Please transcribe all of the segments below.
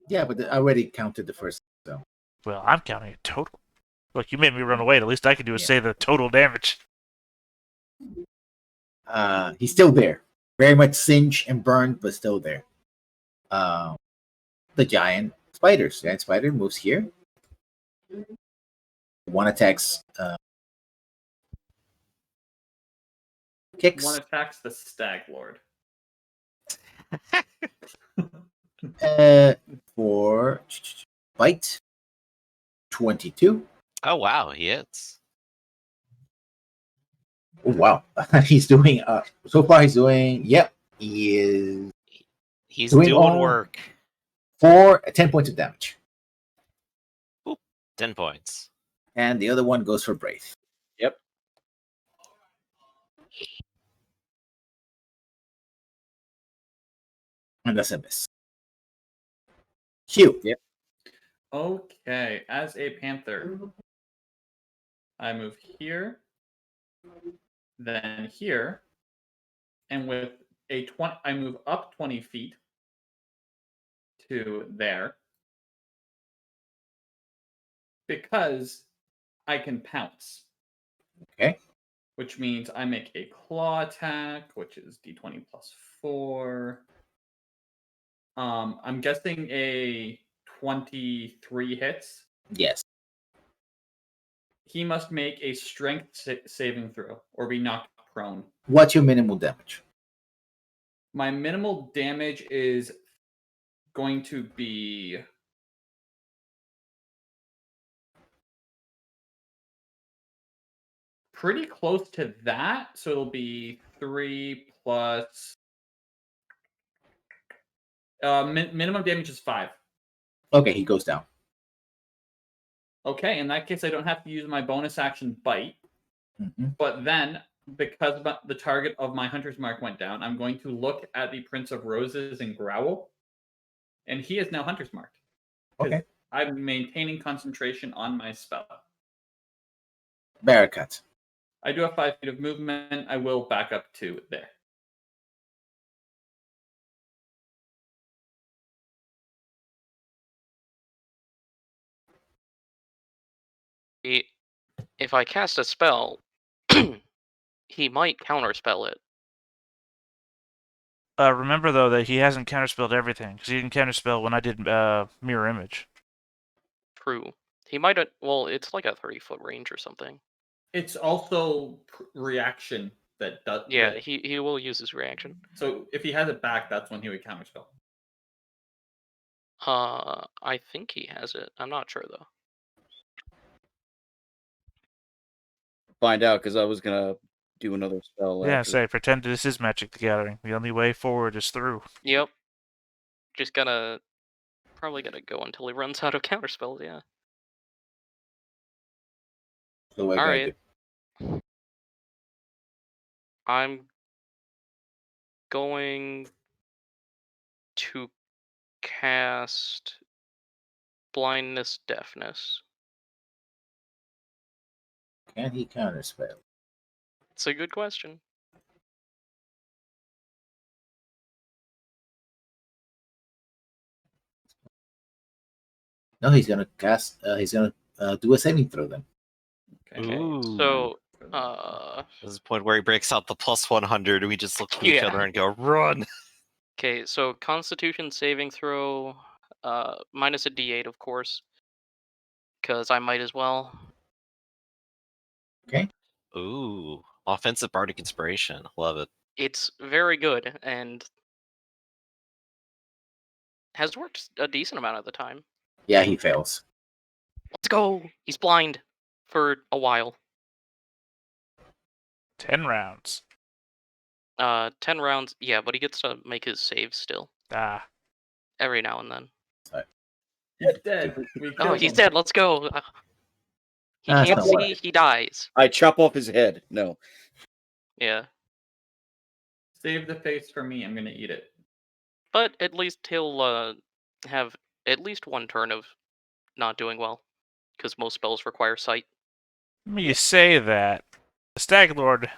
Yeah, but I already counted the first. So. Well, I'm counting it total. Look, you made me run away. The least I can do is say the total damage. He's still there. Very much singed and burned, but still there. The giant spiders. Giant spider moves here. One attacks. Kicks. One attacks the Stag Lord. For bite. 22. Oh wow, he hits. Oh wow. He's doing so far he's doing He's doing work. 10 points of damage. Ooh, 10 points. And the other one goes for Braith. Yep. And that's a miss. Hugh. Yep. Okay, as a panther, I move here, then here, and with a 20, I move up 20 feet to there because I can pounce. Okay. Which means I make a claw attack, which is d20 plus 4. I'm guessing a 23 hits. Yes. He must make a strength saving throw or be knocked prone. What's your minimal damage? My minimal damage is going to be pretty close to that. So it'll be 3 plus... minimum damage is 5. Okay, he goes down. Okay, in that case, I don't have to use my bonus action bite. Mm-hmm. But then, because the target of my hunter's mark went down, I'm going to look at the Prince of Roses and growl. And he is now hunter's marked. Okay. I'm maintaining concentration on my spell. Barracut. I do have 5 feet of movement. I will back up to there. If I cast a spell, he might counterspell it. Remember, though, that he hasn't counterspelled everything, because he didn't counterspell when I did Mirror Image. True. He might have... Well, it's like a 30-foot range or something. It's also reaction that does... Yeah, he will use his reaction. So if he has it back, that's when he would counterspell. I think he has it. I'm not sure, though. Find out, because I was going to do another spell. Yeah, pretend this is Magic the Gathering. The only way forward is through. Yep. Just probably gonna go until he runs out of counterspells, yeah. Alright. I'm going to cast Blindness, Deafness. Can he counterspell? It's a good question. No, he's gonna cast. He's gonna do a saving throw then. Okay. Ooh. So, There's a point where he breaks out the plus 100, and we just look at each other and go, "Run!" Okay, so Constitution saving throw, minus a D8, of course, because I might as well. Okay. Ooh, offensive bardic inspiration. Love it. It's very good and has worked a decent amount of the time. Yeah, he fails. Let's go! He's blind for a while. 10 rounds. 10 rounds, yeah, but he gets to make his saves still. Every now and then. He's dead. Oh, he's dead. Let's go. He can't see. He dies. I chop off his head. No. Yeah. Save the face for me. I'm gonna eat it. But at least he'll have at least one turn of not doing well, because most spells require sight. You say that. The Stag Lord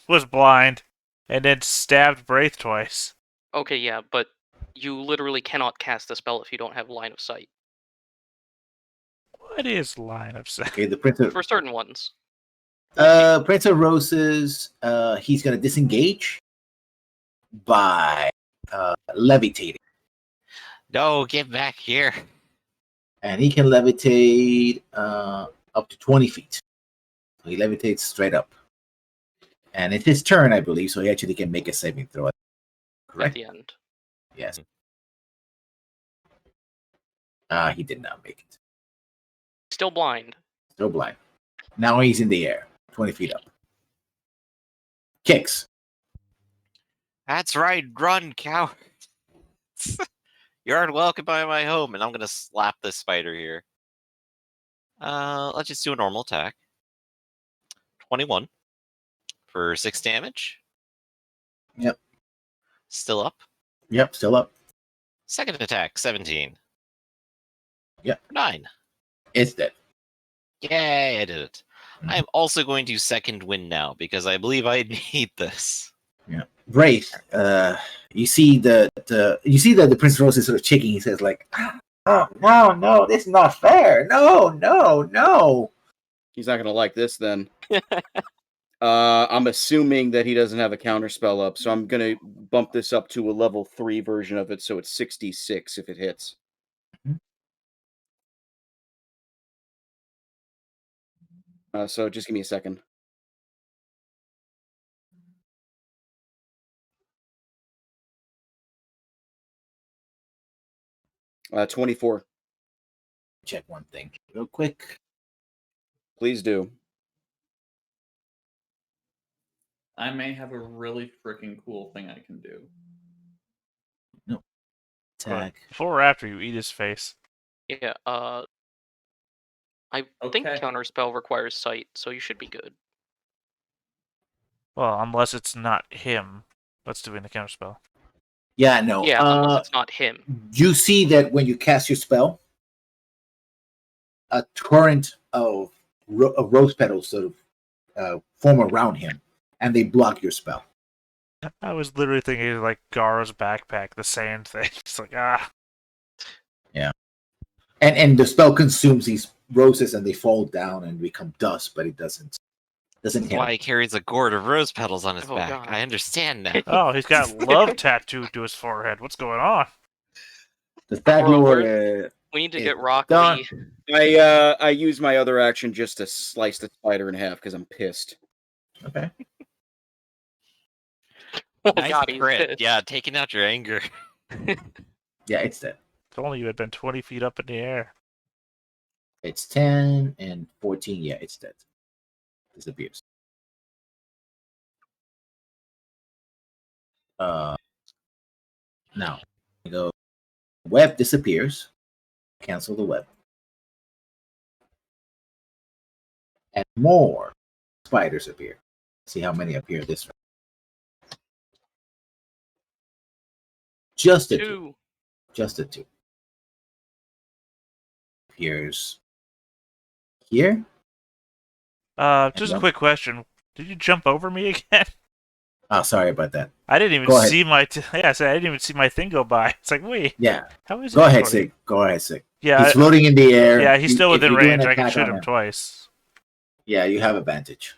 was blind and then stabbed Braith twice. Okay, yeah, but you literally cannot cast the spell if you don't have line of sight. What is line of sight? Okay, the Prince of For certain ones. Prince of Roses. He's gonna disengage by levitating, No, get back here. and he can levitate up to 20 feet. So he levitates straight up, and it's his turn, I believe. So he actually can make a saving throw. At Correct? the end. Yes. He did not make it. Still blind. Still blind. Now he's in the air, 20 feet up. Kicks. That's right, run, coward. You aren't welcome by my home, and I'm gonna slap this spider here. Let's just do a normal attack. 21 for 6 damage. Yep. Still up. Yep, still up. Second attack, 17. Yep. 9. It's dead. Yay, I did it. Mhm. I am also going to second win now because I believe I need this. Yeah. Wraith, you see the Prince Rose is sort of shaking. He says like, "Oh no, this is not fair. No." He's not gonna like this then. I'm assuming that he doesn't have a counter spell up, so I'm gonna bump this up to a level 3 version of it, so it's 66 if it hits. So just give me a second. Uh, 24. Check one thing real quick. Please do. I may have a really freaking cool thing I can do. Attack. Before or after you eat his face? Yeah, I think Okay. counterspell requires sight, so you should be good. Well, unless it's not him that's doing the counterspell. Yeah, no. Yeah, unless it's not him. You see that when you cast your spell, a torrent of rose petals sort of form around him, and they block your spell. I was literally thinking like Gar's backpack, the sand thing. It's like, And the spell consumes these roses, and they fall down and become dust, but it doesn't That's hit why him. he carries a gourd of rose petals on his Oh, back. God. I understand now. Oh, he's got love tattooed to his forehead. What's going on? The Stag Well, Lord. We need to It's get Rock done. Lee. I use my other action just to slice the spider in half because I'm pissed. Okay. Oh Nice God, he's crit. pissed. Yeah, taking out your anger. Yeah, it's dead. If only you had been 20 feet up in the air. It's 10 and 14. Yeah, it's dead. Disappears. Now, you go. Web disappears. Cancel the web. And more spiders appear. See how many appear this round. Just a two. 2. Just a 2. Appears here. Just a Yep. quick question. Did you jump over me again? Oh, sorry about that. I didn't even Go ahead. see my. I said I didn't even see my thing go by. It's like, wait, Yeah. how is Go it ahead, floating? Sig. Go ahead, Sig. Yeah, He's floating in the air. yeah, he's still If within you do an range. I can attack shoot on him twice. Yeah, you have advantage.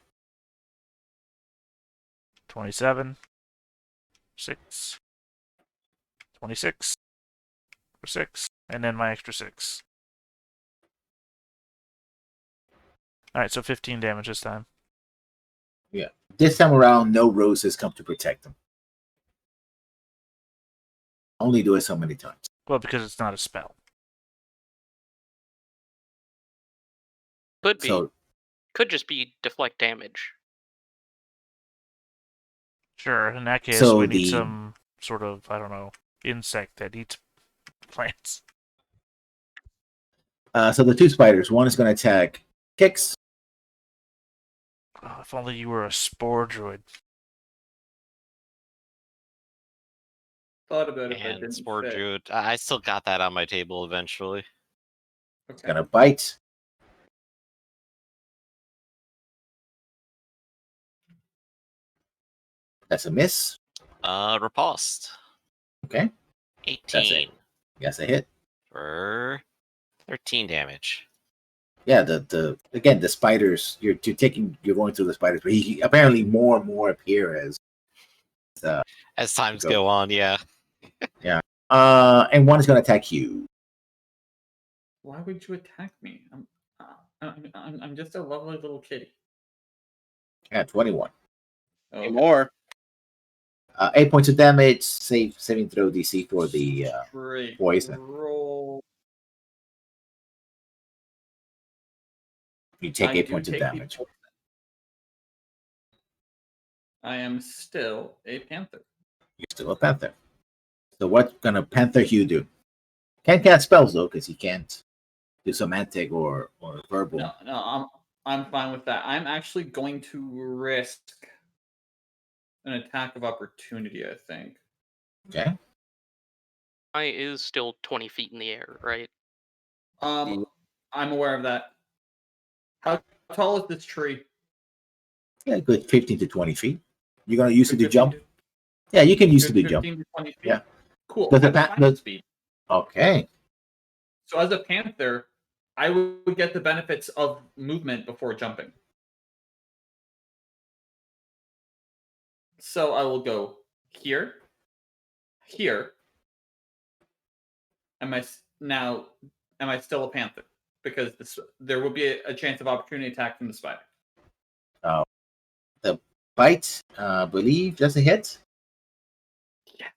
27, 6, 26, for 6, and then my extra 6. Alright, so 15 damage this time. This time around, no roses come to protect him. Only do it so many times. Well, because it's not a spell. Could be. So Could just be deflect damage. Sure, in that case, So we need the- some sort of, I don't know, insect that eats plants. so the two spiders, one is going to attack Kix. Oh, if only you were a spore druid. Thought about it, but And didn't Spore fit. Druid. I still got that on my table eventually. It's Okay. going to bite. That's a miss. Riposte. Okay. 18 Yes, a hit. for 13 damage. Yeah, the spiders. You're going through the spiders, but he apparently more and more appear as. As times Go. go on, yeah. And one is going to attack you. Why would you attack me? I'm just a lovely little kitty. Yeah, 21. Okay. More. 8 points of damage. Saving throw DC for the Great. poison. Roll. You take I 8 do points of take the damage. poison. I am still a panther. You're still a panther. So what gonna Panther Hugh do? Can't cast spells though, because he can't do semantic or verbal. No, I'm fine with that. I'm actually going to risk an attack of opportunity, I think. Okay. I is still 20 feet in the air, right? I'm aware of that. How tall is this tree? Yeah, good 15 to 20 feet. You're gonna use it to 15 jump? Yeah, you can use it to jump. 15 to 20 feet? Yeah. Cool. Does I the have pa- flying does- speed. Okay. So as a panther, I would get the benefits of movement before jumping. So I will go here, here. Am I still a panther? Because there will be a chance of opportunity attack from the spider. The bite, believe that's a hit. Yeah.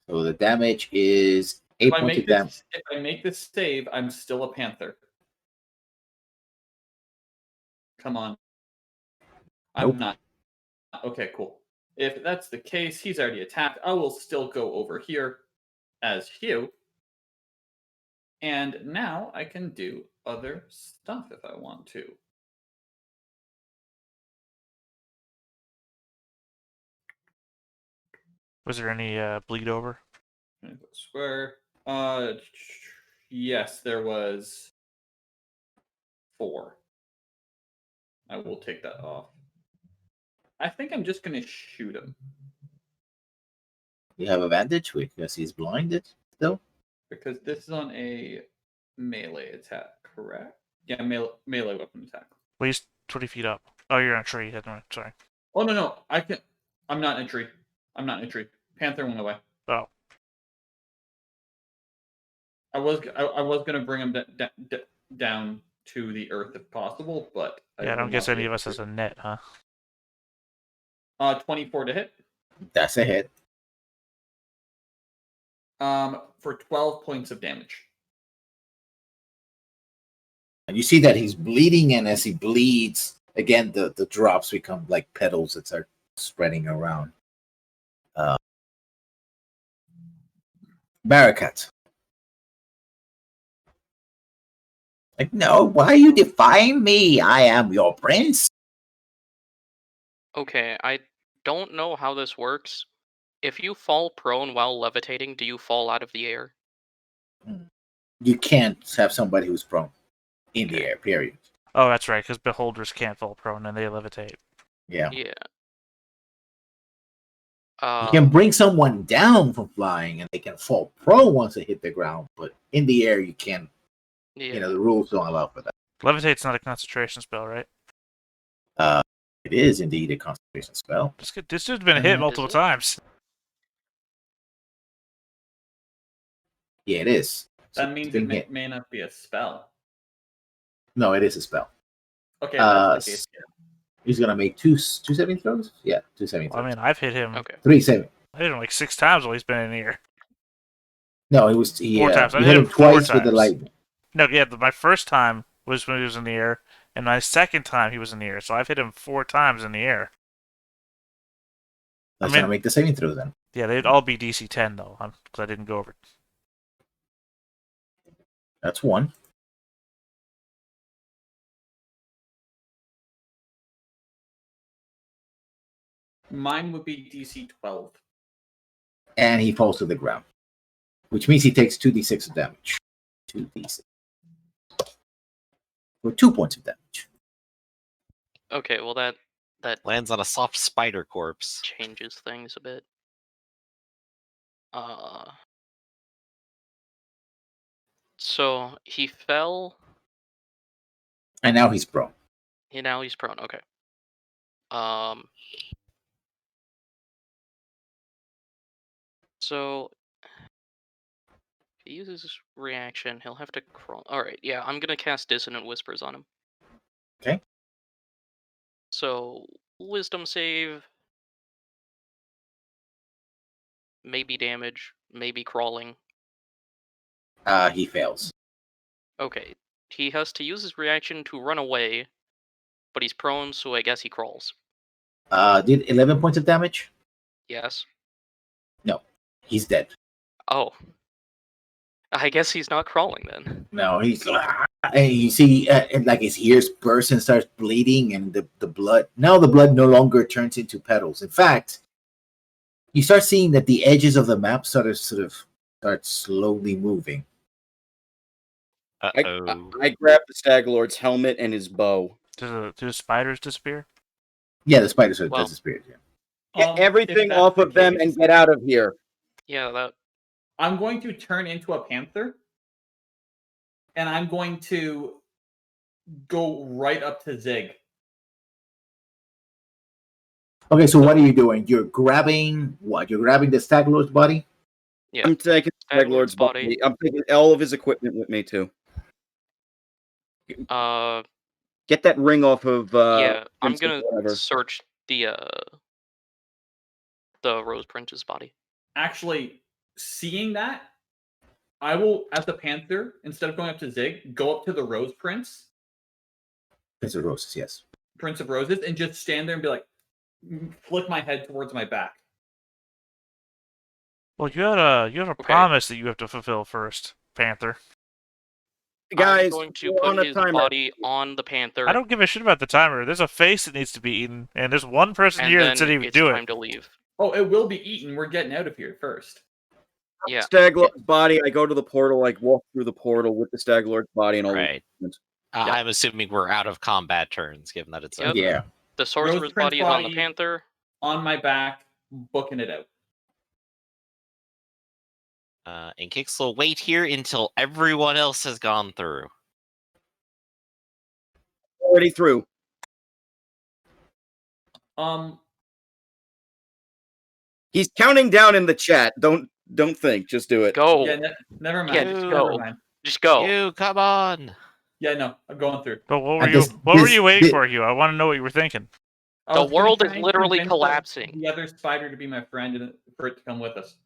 So the damage is 8 points of damage. If I make this save, I'm still a panther. Come on. I'm Nope. not. Okay, cool. If that's the case, he's already attacked. I will still go over here as Hugh. And now I can do other stuff if I want to. Was there any bleed over? Square. Yes, there was 4. I will take that off. I think I'm just gonna shoot him You have advantage because he's blinded still. because this is on a melee attack, correct? Yeah, melee weapon attack. Well, he's 20 feet up. Oh, you're on a tree. Sorry. Oh no, I'm not in a tree. I'm not in a tree. Panther went away. Oh. I was gonna bring him down to the earth if possible, but Yeah, I don't will guess not be any of able us has to. a net, huh? 24 to hit. That's a hit. For 12 points of damage. And you see that he's bleeding, and as he bleeds, again the drops become like petals that start spreading around. Barakat. Like, no, why you defying me? I am your prince. Okay, I don't know how this works. If you fall prone while levitating, do you fall out of the air? You can't have somebody who's prone in the Okay. air, period. Oh, that's right, because beholders can't fall prone and they levitate. Yeah. Yeah. You can bring someone down from flying and they can fall prone once they hit the ground, but in the air you can't. Yeah. You know, the rules don't allow for that. Levitate's not a concentration spell, right? It is indeed a concentration spell. This dude's been hit multiple it? times. Yeah, it is. So That means it's been it hit. may not be a spell. No, it is a spell. Okay, that's the case. He's gonna make two saving throws. Yeah, 2 saving throws. I mean, I've hit him. Okay. 3 saving. I hit him like 6 times while he's been in the air. No, 4 times. I You hit hit him him twice 4 with the times. lightning. No, yeah, my first time was when he was in the air, and my second time he was in the air. So I've hit him 4 times in the air. That's gonna make the saving throw then. Yeah, they'd all be DC 10 though, because I didn't go over. That's 1. Mine would be DC 12. And he falls to the ground, which means he takes 2d6 of damage. 2d6. For 2 points of damage. Okay, well that Lands on a soft spider corpse. changes things a bit. So he fell, And now he's prone. and now he's prone. Okay. So if he uses his reaction, he'll have to crawl. All right. Yeah, I'm gonna cast Dissonant Whispers on him. Okay. So Wisdom save, maybe damage, maybe crawling. He fails. Okay. He has to use his reaction to run away, but he's prone, so I guess he crawls. Did 11 points of damage? Yes. No. He's dead. Oh. I guess he's not crawling then. No, he's and you see, and like his ears burst and starts bleeding, and the blood. Now the blood no longer turns into petals. In fact, you start seeing that the edges of the map start slowly moving. I grab the Stag Lord's helmet and his bow. Do the spiders disappear? Yeah, the spiders are Well, disappeared. Yeah. Get If everything that's off the of them case, and get out of here. Yeah, that. I'm going to turn into a panther, and I'm going to go right up to Zig. Okay, so what are you doing? You're grabbing what? You're grabbing the Stag Lord's body? Yeah. I'm taking the Stag Lord's body. body. I'm taking all of his equipment with me too. Get that ring off of. Yeah, I'm Prince of gonna whatever. search the Rose Prince's body. Actually, seeing that, I will, as the panther, instead of going up to Zig, go up to the Rose Prince, Prince of Roses, yes. Prince of Roses, and just stand there and be like, flick my head towards my back. Well, you have a promise that you have to fulfill first, Panther. Guys, I'm going to we're on put a his timer. body on the panther. I don't give a shit about the timer. There's a face that needs to be eaten, and there's one person and here then that said he would it's do time it. to leave. Oh, it will be eaten. We're getting out of here first. Yeah. Stag Lord's body. I go to the portal. Like walk through the portal with the Stag Lord's body and all. Right. I'm assuming we're out of combat turns, given that it's Yep. Yeah. The sorcerer's Rose Prince body is on the body. panther. On my back, booking it out. And Kix will wait here until everyone else has gone through. Already through. He's counting down in the chat. Don't think. Just do it. Go. Yeah, never mind. Yeah, just never go. mind. Just go. You come on. Yeah, no, I'm going through. But what were And you? this- What were this- you waiting this- for, Hugh? I want to know what you were thinking. I The was gonna world try is and literally convince collapsing. The other spider to be my friend and for it to come with us.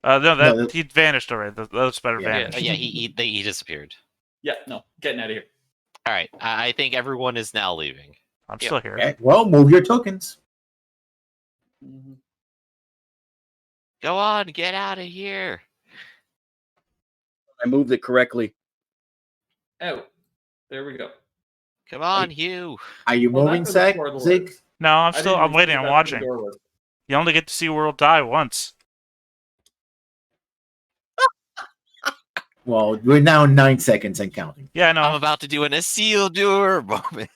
No, he vanished already. The other spider Yeah. vanished. Yeah, he disappeared. Yeah, no, getting out of here. All right, I think everyone is now leaving. I'm Yeah. still here. Okay, well, move your tokens. Go on, get out of here. I moved it correctly. Out. There we go. Come on, Hugh. Are you Well, moving, that's where the Zig? portal Zig? is. No, I didn't I'm even waiting. see I'm that's where the watching. door was. You only get to see World die once. Well, we're now 9 seconds and counting. Yeah, I know. I'm about to do an Isildur moment.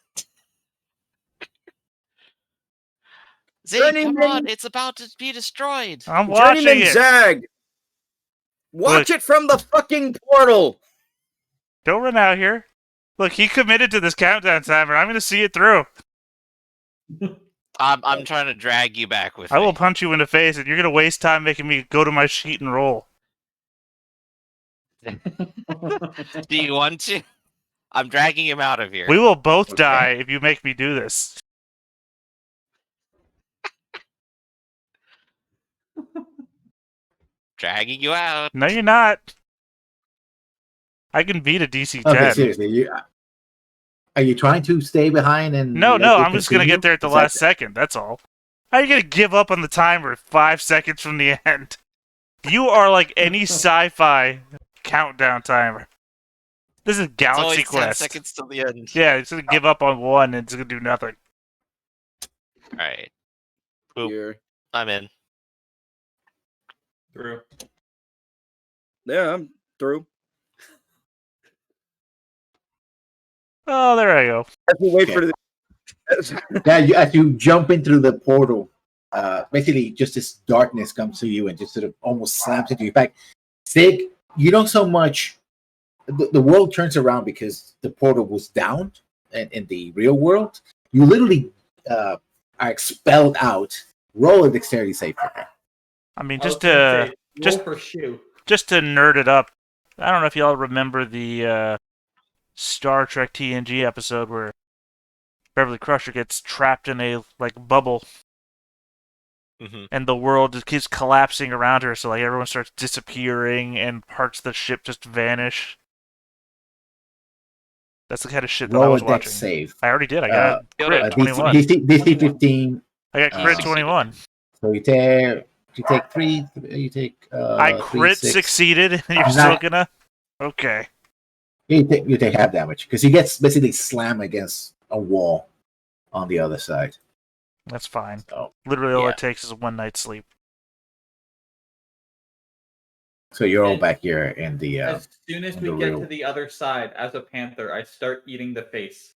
Zig, come Journeyman- on, it's about to be destroyed. I'm watching Journeyman it. Zag. Watch Look. it from the fucking portal. Don't run out here. Look, he committed to this countdown timer. I'm going to see it through. I'm trying to drag you back with I me. will punch you in the face, and you're going to waste time making me go to my sheet and roll. Do you want to? I'm dragging him out of here. We will both Okay. die if you make me do this. Dragging you out. No, you're not. I can beat a DC 10. Okay, seriously, are you trying to stay behind and? No, let no, it I'm just going to continue? get there at the Is last that- second. That's all. How are you going to give up on the timer 5 seconds from the end? You are like any sci-fi countdown timer. This is It's always Galaxy 10 Quest. seconds till the end. Yeah, it's going to give up on one and it's going to do nothing. All right. Boop. Here. I'm in. Through. Yeah, I'm through. Oh, there I go. As we wait Okay. for the. Yeah, as you jump in through the portal, basically just this darkness comes to you and just sort of almost slams into you. In fact, Sig, you don't so much. The world turns around because the portal was down in the real world. You literally are expelled out. Roll a dexterity save for me. I mean, I was just gonna to say, roll for shoe. just to nerd it up. I don't know if y'all remember the Star Trek TNG episode where Beverly Crusher gets trapped in a bubble, and the world just keeps collapsing around her. So everyone starts disappearing, and parts of the ship just vanish. That's the kind of shit that I Roll was a dex watching. save. I already did. I got a crit DC 21. DC 15. I got crit DC 21. So you take 3. You take. I 3, crit 6. succeeded, and you're I'm still not- gonna. Okay. You take half damage because he gets basically slammed against a wall on the other side. That's fine. So, Literally, all yeah. it takes is one night's sleep. So you're all And back here in the. As soon as on we the get real- to the other side, as a panther, I start eating the face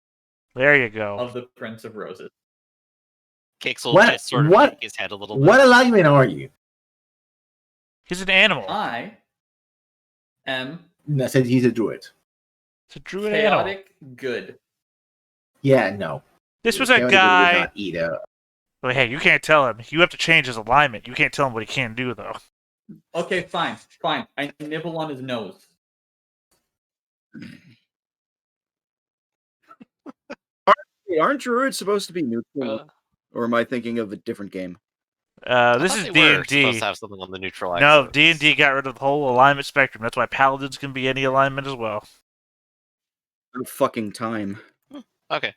There you go. of the Prince of Roses. Kix will What- just sort of what- shake his head a little bit. What alignment are you? He's an animal. I am I said he's a druid. It's a druid animal. chaotic good. Yeah, no. This was Chaotic a druid would guy. not eat a. Well, hey, you can't tell him. You have to change his alignment. You can't tell him what he can do, though. Okay, fine. I nibble on his nose. Hey, aren't druids supposed to be neutral? Uh, Or am I thinking of a different game? I This thought is they were D&D. supposed to have something on the neutral No, axis. D&D got rid of the whole alignment spectrum. That's why paladins can be any alignment as well. No fucking time. Okay.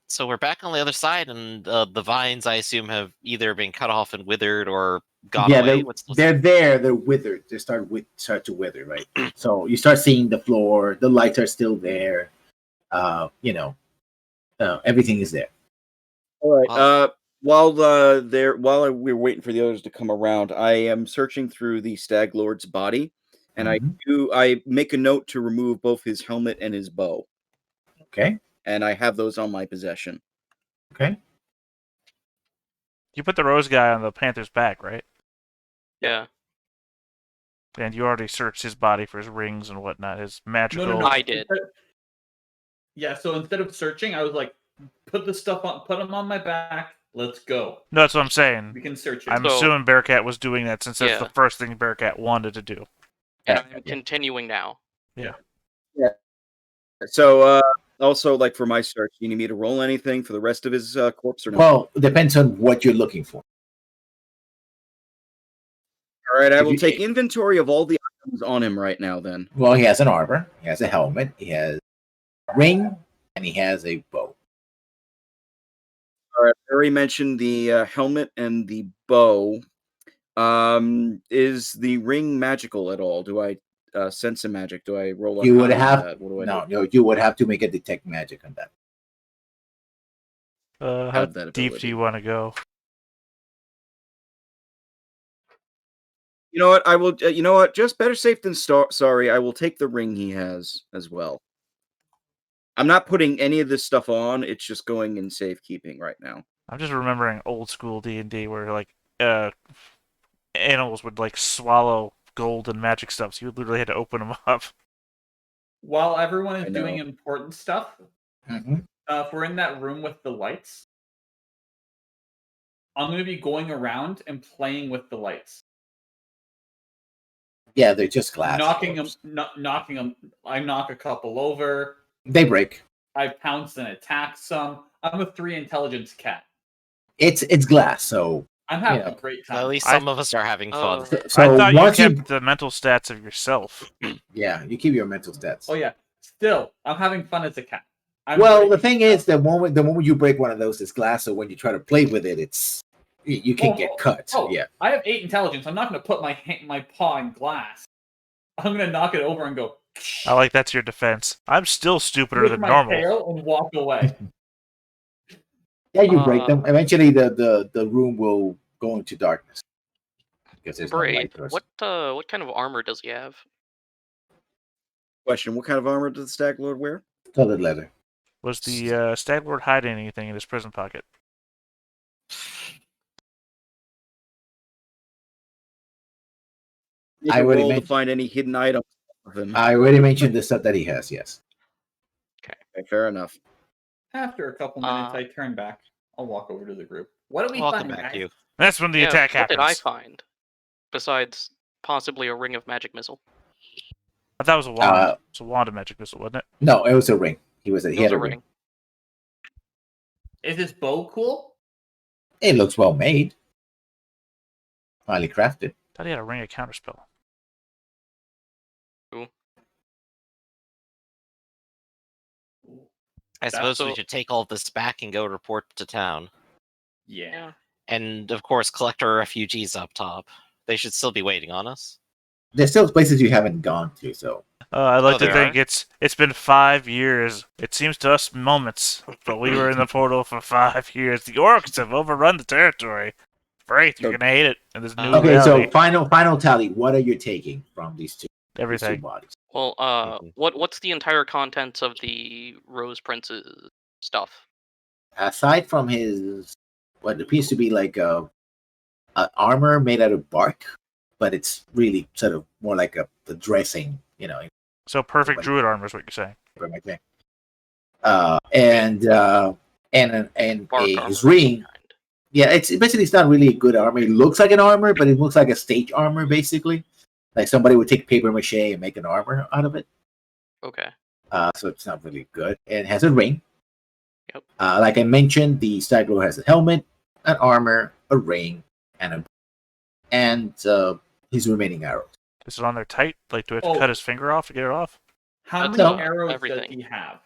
So we're back on the other side, and the vines, I assume, have either been cut off and withered or gone Yeah, away. they're there. They're withered. They start to wither, right? So you start seeing the floor. The lights are still there. Everything is there. All right. Awesome. While we're waiting for the others to come around, I am searching through the Stag Lord's body, and Mhm. I make a note to remove both his helmet and his bow, Okay. and I have those on my possession. Okay. You put the rose guy on the panther's back, right? yeah. And you already searched his body for his rings and whatnot, his magical... No. I did. Yeah, so instead of searching, I was like, put him on my back. Let's go. No, that's what I'm saying. We can search him. I'm So- assuming Bearcat was doing that since that's Yeah. the first thing Bearcat wanted to do. And Yeah, I'm yeah. continuing now. So, also, like for my search, you need me to roll anything for the rest of his corpse or no? Well, it depends on what you're looking for. All right, I if will you- take inventory of all the items on him right now. Then. Well, he has an armor. He has a helmet. He has a ring, and he has a bow. All right, I already mentioned the helmet and the bow. Is the ring magical at all? Do I sense a magic? Do I roll? You would Arcana on have that? What do I no, do? no. You would have to make a detect magic on that. How Have that deep ability. do you want to go? You know what? I will. You know what? Just better safe than sorry. I will take the ring he has as well. I'm not putting any of this stuff on. It's just going in safekeeping right now. I'm just remembering old school D&D where animals would swallow gold and magic stuff, so you literally had to open them up. While everyone I is know. doing important stuff, if we're in that room with the lights, I'm going to be going around and playing with the lights. Yeah, they're just glass. knocking orbs. them. I knock a couple over. They break. I pounce and attack some. I'm a 3 intelligence cat. It's glass, so I'm having Yeah. a great Well, at time. least some of us are having fun. I thought you once kept the mental stats of yourself. yeah, you keep your mental stats. Oh yeah. Still, I'm having fun as a cat. Well, the thing is, the moment you break one of those, it's glass. So when you try to play with it, you can get cut. Oh, Yeah. I have 8 intelligence. I'm not going to put my paw in glass. I'm going to knock it over and go. I like that's your defense. I'm still stupider with than my normal. tail and walk away. Yeah, you break Uh, them. Eventually, the room will go into darkness because there's no Braid, light source. what kind of armor does he have? Question: what kind of armor does the Stag Lord wear? Colored leather. Was the Stag Lord hiding anything in his prison pocket? Make I a already roll to mentioned- find any hidden items of him. I already mentioned the stuff that he has. Yes. Okay, fair enough. After a couple minutes, I turn back. I'll walk over to the group. What do we Welcome find, back, guys? you. That's when the Yeah, attack what happens. did I find? Besides possibly a ring of magic missile. I thought it was a wand. It's a wand of magic missile, wasn't it? No, it was a ring. He It had was a a ring. ring. Is this bow cool? It looks well made. Highly crafted. Thought he had a ring of counterspell. I suppose we so- should take all this back and go report to town. Yeah. And, of course, collect our refugees up top. They should still be waiting on us. There's still places you haven't gone to, so I like to there think are? it's been 5 years. It seems to us moments, but we were in the portal for 5 years. The orcs have overrun the territory. Great, you're gonna hate it in this new okay. So reality. final tally. What are you taking from these two Everything. bodies? Well, Mhm. what's the entire contents of the Rose Prince's stuff? Aside from his what appears to be like a armor made out of bark, but it's really sort of more like a dressing, So perfect druid armor is what you're saying. everything. And Bark his armor. ring. Yeah, it's not really a good armor. It looks like an armor, but it looks like a stage armor, basically. Like somebody would take paper mache and make an armor out of it. Okay. So it's not really good. It has a ring. Yep. Like I mentioned, the Staglo has a helmet, an armor, a ring, and his remaining arrows. Is it on there tight? Like, do I have to Oh. cut his finger off to get it off? How That's many not arrows does everything. he have?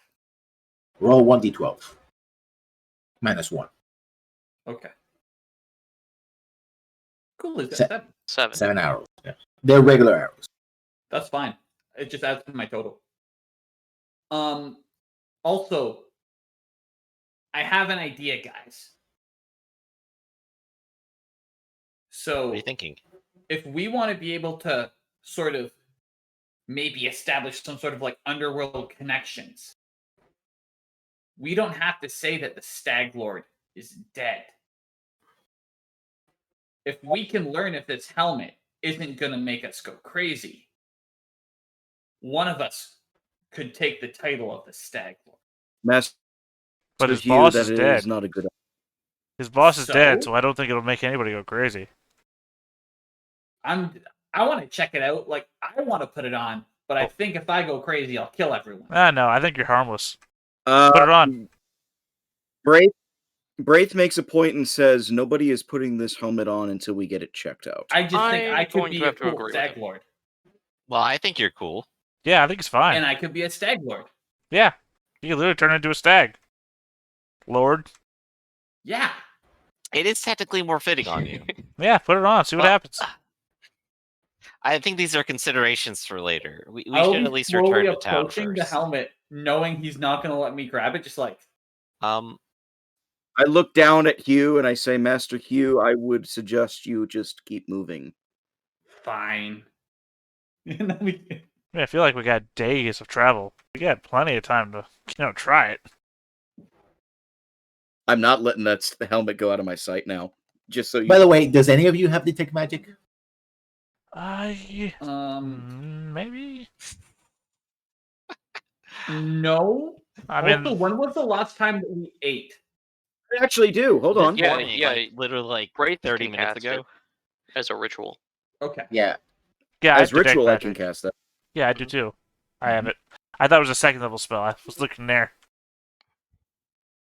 Roll 1d12. -1. Okay. Cool. Is that Se- 7? 7. 7 arrows. Yeah. They're regular arrows. That's fine. It just adds to my total. Also, I have an idea, guys. So What are you thinking? if we want to be able to sort of maybe establish some sort of like underworld connections, we don't have to say that the Stag Lord is dead. If we can learn if this helmet isn't going to make us go crazy, one of us could take the title of the Stag Lord. Master But his Hugh, boss that is dead. not a good. His boss is dead, So? so I don't think it'll make anybody go crazy. I want to check it out. Like, I want to put it on, but I think if I go crazy, I'll kill everyone. No, I think you're harmless. Put it on. Braith makes a point and says nobody is putting this helmet on until we get it checked out. I just think I'm I could going be to a have to cool agree with Stag him. Lord. Well, I think you're cool. Yeah, I think it's fine. And I could be a Stag Lord. Yeah, you can literally turn into a stag. Lord. Yeah. It is technically more fitting on you. Yeah, put it on. See what Well, happens. I think these are considerations for later. We I'll should be at least slowly return to town approaching the first. helmet, knowing he's not going to let me grab it, just like, I look down at Hugh and I say, Master Hugh, I would suggest you just keep moving. fine. And then we- Yeah, I feel like we got days of travel. We got plenty of time to, try it. I'm not letting the helmet go out of my sight now. Just so you. By the way, does any of you have detect magic? Maybe. no. I mean, Also, when was the last time that we ate? I actually do. Hold on. Yeah, morning, yeah. like, literally like Wraith 30 can minutes cast ago. it as a ritual. Okay. Yeah. yeah, I As have detect ritual, I magic. can cast that. Yeah, I do too. I have it. I thought it was a second level spell. I was looking there.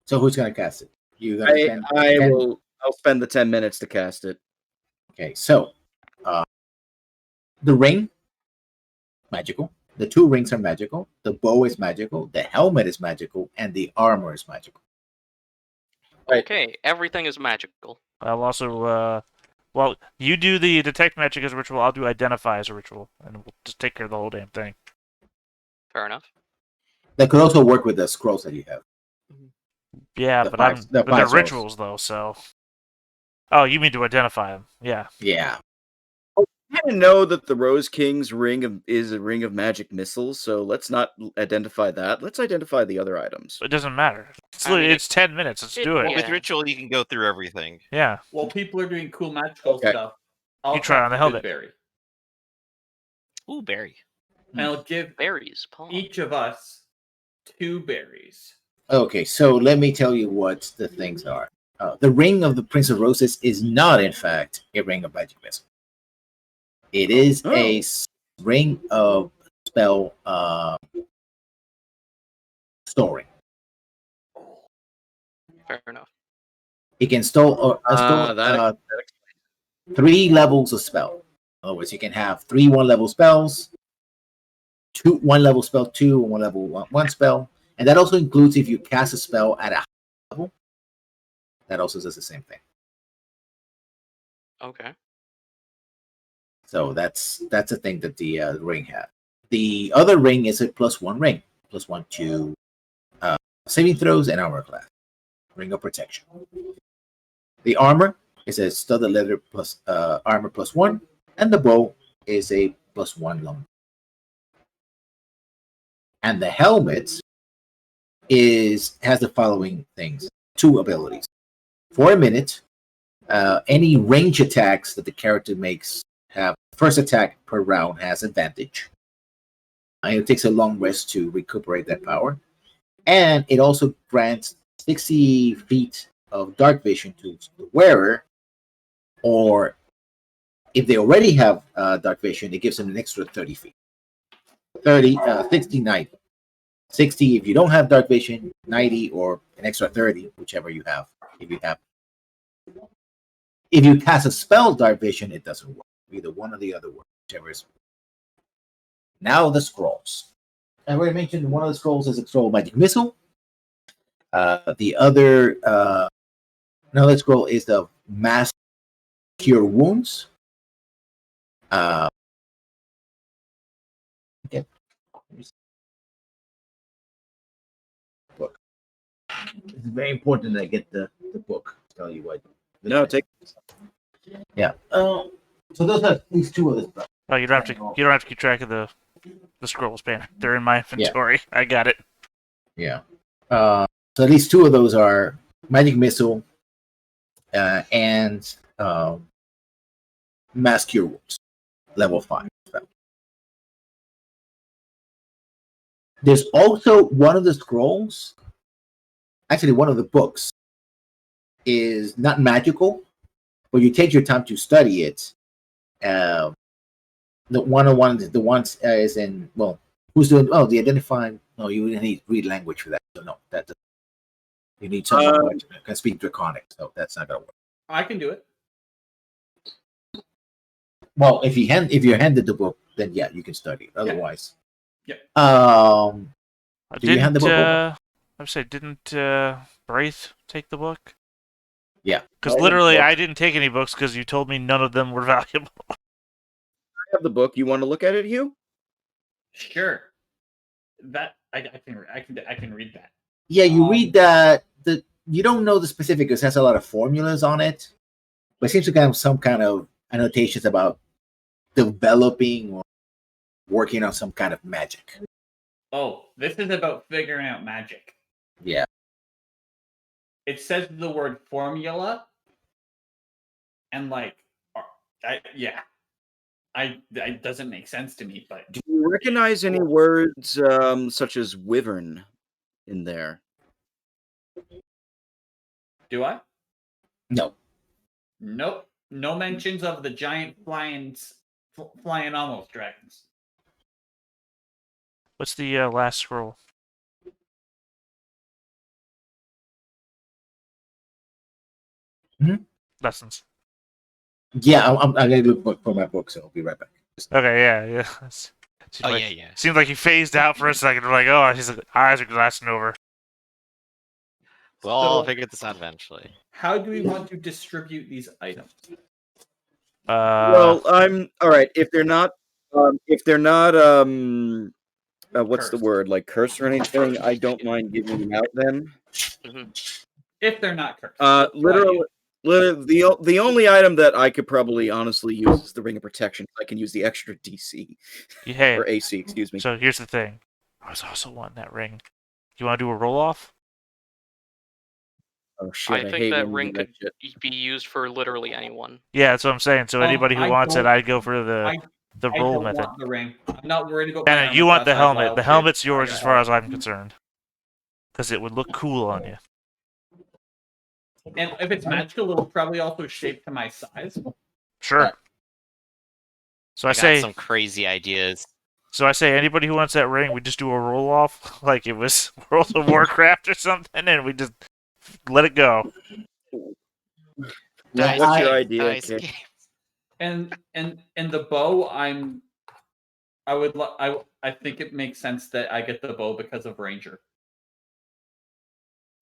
So who's gonna cast it? You gonna spend I 10 will. I'll spend the 10 minutes to cast it. Okay, so the ring, magical. The 2 rings are magical. The bow is magical. The helmet is magical, and the armor is magical. Right. Okay, everything is magical. I'll also, well, you do the detect magic as a ritual. I'll do identify as a ritual, and we'll just take care of the whole damn thing. Fair enough. That could also work with the scrolls that you have. Yeah, The but five- the but they're five souls. rituals though, so. Oh, you mean to identify them? Yeah. Yeah. I didn't know that the Rose King's ring is a ring of magic missiles, so let's not identify that. Let's identify the other items. It doesn't matter. It's, I mean, it's 10 minutes. Let's do it. yeah. With ritual, you can go through everything. Yeah. While people are doing cool magical Okay. stuff, I'll You try on the cast helmet. Goodberry. Ooh, berry. And I'll give Berries, Paul. each of us 2 berries. Okay, so let me tell you what the things are. The ring of the Prince of Roses is not, in fact, a ring of magic missile. It is a ring of spell storing. Fair enough. It can store 3 levels of spell. In other words, you can have 3 1-level spells, 2 1-level spell 2, and 1-level 1 spell, and that also includes if you cast a spell at a high level. That also does the same thing. Okay. So that's a thing that the ring has. The other ring is a +1 ring, +1 to saving throws and armor class. Ring of protection. The armor is a studded leather plus armor +1, and the bow is a +1 long. And the helmet has the following things: 2 abilities. For a minute, any range attacks that the character makes have first attack per round has advantage. And it takes a long rest to recuperate that power. And it also grants 60 feet of dark vision to the wearer, or if they already have dark vision, it gives them an extra 30 feet. 60, 90. 60 if you don't have dark vision, 90 or an extra 30, whichever you have. If you cast a spell dark vision, it doesn't work. Either one or the other work, whichever is. Now the scrolls. I already mentioned one of the scrolls is a scroll of magic missile. The other another scroll is the mass cure wounds. Okay. Book. It's very important that I get the book. To tell you what. No, take. Yeah. So those are at least 2 of the stuff. Oh, you don't have to keep track of the scrolls, man. They're in my inventory. Yeah. I got it. Yeah. So at least 2 of those are magic missile and mass cure wounds, level 5. There's also one of the scrolls. Actually, one of the books is not magical, but you take your time to study it. The ones is in, well, who's doing, the identifying, no, you need to read language for that. So no, that doesn't. You need someone who can speak Draconic, so that's not gonna work. I can do it. Well, if you're handed the book, then yeah, you can study it. Otherwise, yeah. Do you hand the book over? I would say, didn't Braith take the book? Yeah, because literally I didn't take any books because you told me none of them were valuable. I have the book. You want to look at it, Hugh? Sure. That I can read that. Yeah, you read that. You don't know the specific because it has a lot of formulas on it, but it seems to have some kind of annotations about developing or working on some kind of magic. Oh, this is about figuring out magic. Yeah. It says the word formula, and it doesn't make sense to me. But do you recognize any words such as wyvern in there? Do I? No. Nope. No mentions of the giant flying almost dragons. What's the last scroll? Lessons. Yeah, I'm gonna look for my book, so I'll be right back. Okay, yeah. Seems like he phased out for a second. We're like, oh, his eyes are glassing over. We'll all figure this out eventually. How do we want to distribute these items? Well, I'm all right. If they're not, what's Cursed. the word? Like cursed or anything? I don't mind giving them out then. If they're not cursed. Literally, the only item that I could probably honestly use is the Ring of Protection. I can use the extra DC or AC. Excuse me. So here's the thing. I was also wanting that ring. You want to do a roll off? Oh shit! I think that ring could be used for literally anyone. Yeah, that's what I'm saying. So anybody who wants it, I'd go for the the I roll don't method. want the ring. I'm not worried about. Dana, my you armor want the class. I have helmet. wild The shape. helmet's I yours got as far as helmet. I'm concerned. Because it would look cool on you. And if it's magical, it'll probably also shape to my size. Sure. So I got say, some crazy ideas. anybody who wants that ring, we just do a roll off like it was World of Warcraft or something, and we just let it go. Yeah, What's your I- idea, Dice Kate? game. And the bow, I think it makes sense that I get the bow because of Ranger.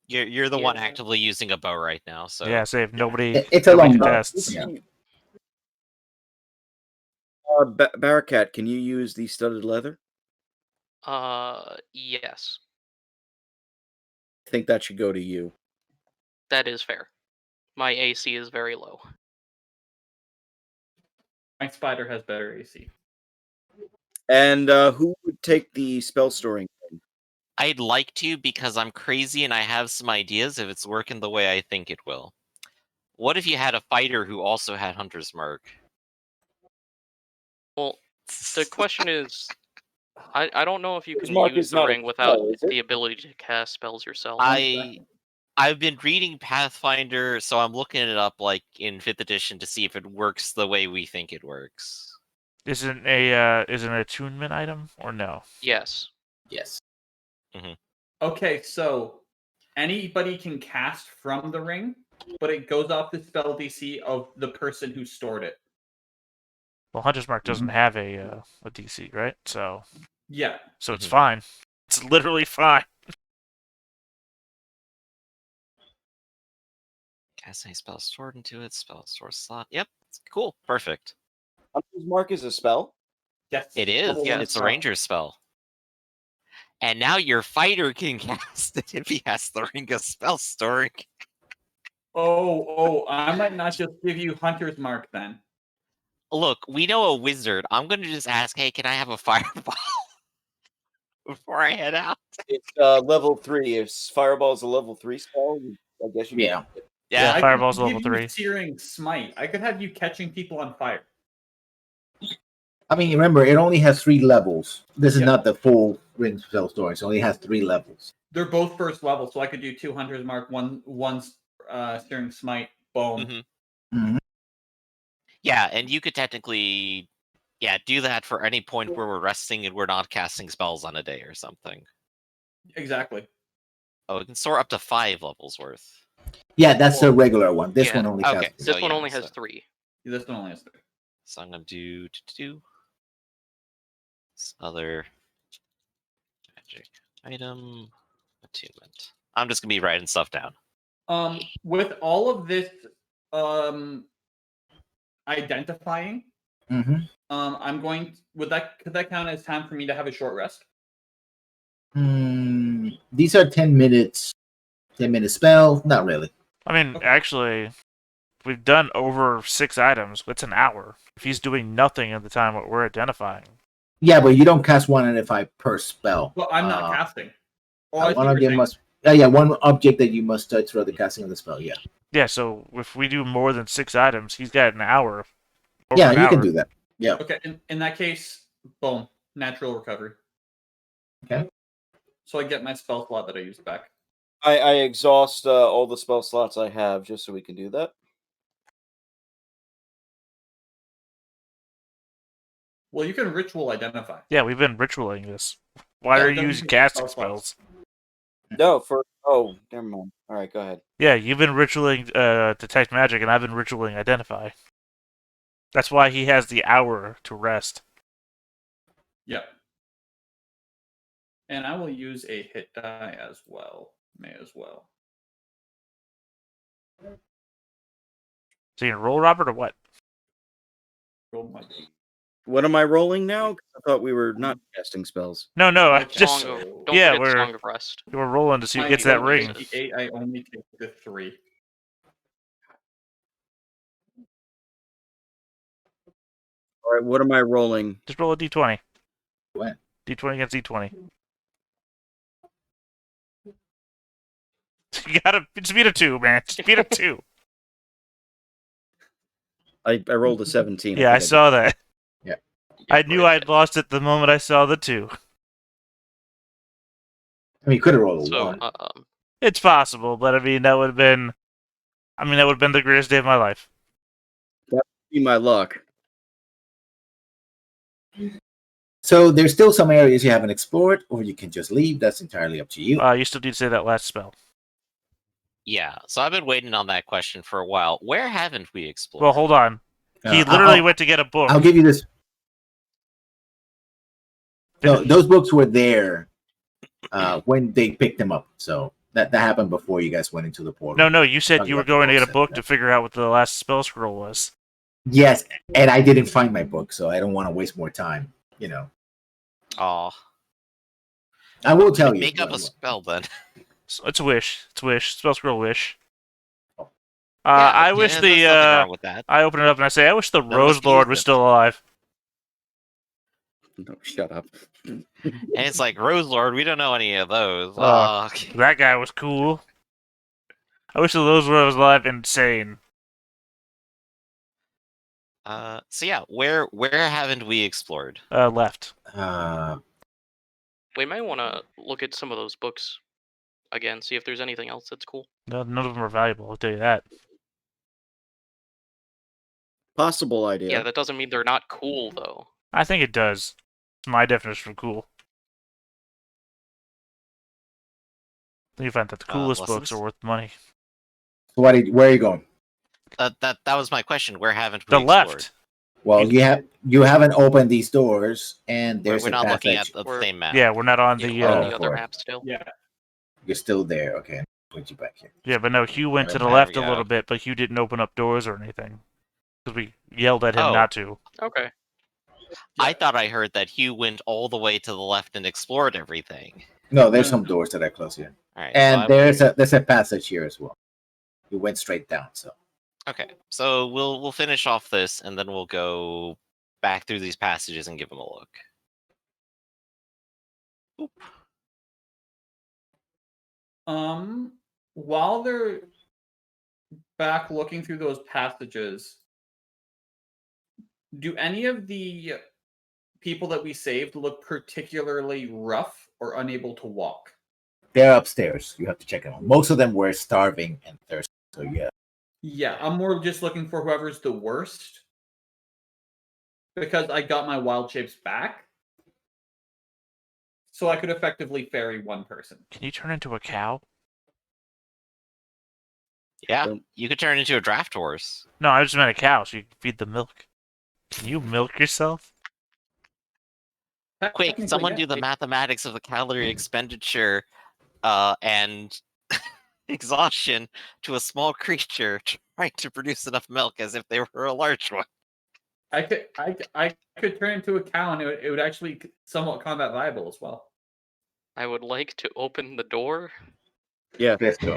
You're the one Yeah. actively using a bow right now, so Yeah, say if nobody, It's a nobody long bow. contests. Yeah. Barakat, can you use the studded leather? Yes, I think that should go to you. that is fair. My AC is very low. My spider has better AC. And who would take the spell storing? I'd like to because I'm crazy and I have some ideas if it's working the way I think it will. What if you had a fighter who also had Hunter's Mark? Well, the question is, I don't know if you can Mark use is the not a ring without spell, is it? the ability to cast spells yourself. I've been reading Pathfinder, so I'm looking it up like in 5th edition to see if it works the way we think it works. Is it an attunement item or no? Yes. Yes. Okay, so anybody can cast from the ring, but it goes off the spell DC of the person who stored it. Well, Hunter's Mark doesn't have a DC, right? So Yeah. it's fine. It's literally fine. Cast any spell stored into it, spell store slot. Yep, it's cool, perfect. Hunter's Mark is a spell? Yes. It is. Level one It's a spell. ranger spell. And now your fighter can cast it if he has the ring of spell storing. Oh, I might not just give you Hunter's Mark then. Look, we know a wizard. I'm gonna just ask, hey, can I have a fireball before I head out? It's level 3. If Fireball is a level 3 spell, I guess you can. Yeah. Yeah, I Fireball's could level give you 3. Searing Smite. I could have you catching people on fire. I mean, remember, it only has 3 levels. This is Yeah. not the full ring spell story. It only has 3 levels. They're both first level, so I could do 2 Hunter's Mark, one Searing Smite. Boom. Mhm. Mhm. Yeah, and you could technically, do that for any point where we're resting and we're not casting spells on a day or something. Exactly. Oh, it can store up to 5 levels worth. Yeah, that's the regular one. This Yeah, one only okay. has. This one yeah, only has so- 3. This one only has 3. So I'm gonna do this other magic item attunement. I'm just gonna be writing stuff down. With all of this identifying, Mm-hmm. I'm going could that count as time for me to have a short rest? These are 10 minutes. 10-minute spell. Not really. I mean, Okay. actually, we've done over 6 items. It's an hour. If he's doing nothing at the time what we're identifying. Yeah, but you don't cast 1 identify per spell. Well, I'm not casting. Oh, I see One what of you're them saying. must. One object that you must touch throughout the casting of the spell. Yeah. Yeah, so if we do more than 6 items, he's got an hour. Yeah, an you can hour. do that. Yeah. Okay, in that case, boom, natural recovery. Okay. So I get my spell slot that I used back. I exhaust all the spell slots I have just so we can do that. Well, you can ritual identify. Yeah, we've been ritualing this. Why Yeah, are you don't using use casting spell slots. spells? No, oh, never mind. All right, go ahead. Yeah, you've been ritualing detect magic, and I've been ritualing identify. That's why he has the hour to rest. Yep. And I will use a hit die as well. May as well. So you can roll, Robert, or what? Roll my d. What am I rolling now? 'Cause I thought we were not casting spells. No, I Okay. just Don't yeah, forget Song of Rest. we're rolling to see who My gets that total ring. is 8, I only take the 3. All right, what am I rolling? Just roll a d20. What? D20 against d20. You gotta just beat a 2, man. Just beat a 2. I rolled a 17. Yeah, I think saw that. I knew I'd lost it the moment I saw the 2. I mean, you could have rolled a So, 1. It's possible, but I mean, that would have been the greatest day of my life. Be my luck. So there's still some areas you haven't explored, or you can just leave. That's entirely up to you. You still need to say that last spell. Yeah, so I've been waiting on that question for a while. Where haven't we explored? Well, hold on. He literally went to get a book. I'll give you this. No, those books were there when they picked them up. So that happened before you guys went into the portal. No, you said Talking you were about the going to get a books book and to figure out what the last spell scroll was. Yes, and I didn't find my book, so I don't want to waste more time. You know, Aw. I will tell you. Make up a what- spell then. So it's a wish. It's a wish. Spell scroll wish. Oh. I wish there's nothing wrong the with that. I open it up and I say, I wish the That Rose must be Lord was easy. still alive. No, shut up. And it's like, Rose Lord, we don't know any of those. That guy was cool. I wish the Rose Lord was alive. Insane. So yeah, where haven't we explored? Left. we may want to look at some of those books again, see if there's anything else that's cool. No, none of them are valuable. I'll tell you that. Possible idea. Yeah, that doesn't mean they're not cool, though. I think it does. It's my definition of cool. You find that the coolest books lessons? are worth money. where are you going? That was my question. Where haven't we The explored? left. Well, you haven't opened these doors, and there's We're a not path looking that at the We're- same map. Yeah, we're not on Yeah, the. we're on Oh, the other boy. map still. Yeah. you're still there. Okay, I'll put you back here. Yeah, but no, Hugh went to the There left we a go. little bit, but Hugh didn't open up doors or anything because we yelled at him Oh. not to. Okay. I thought I heard that Hugh went all the way to the left and explored everything. No, there's No. some doors that are closed here, All right, and so there's a passage here as well. You went straight down, so okay. So we'll finish off this, and then we'll go back through these passages and give them a look. While they're back looking through those passages, do any of the people that we saved look particularly rough or unable to walk? they're upstairs. You have to check them out. Most of them were starving and thirsty, so yeah. Yeah, I'm more just looking for whoever's the worst. Because I got my wild shapes back. So I could effectively ferry one person. Can you turn into a cow? Yeah, Um, you could turn into a draft horse. No, I just meant a cow, so you can feed the milk. Can you milk yourself? Quick, Technically, someone yeah, do the they- mathematics of the calorie expenditure and exhaustion to a small creature trying to produce enough milk as if they were a large one. I could turn into a cow and it would actually somewhat combat viable as well. I would like to open the door. Yeah. Let's go.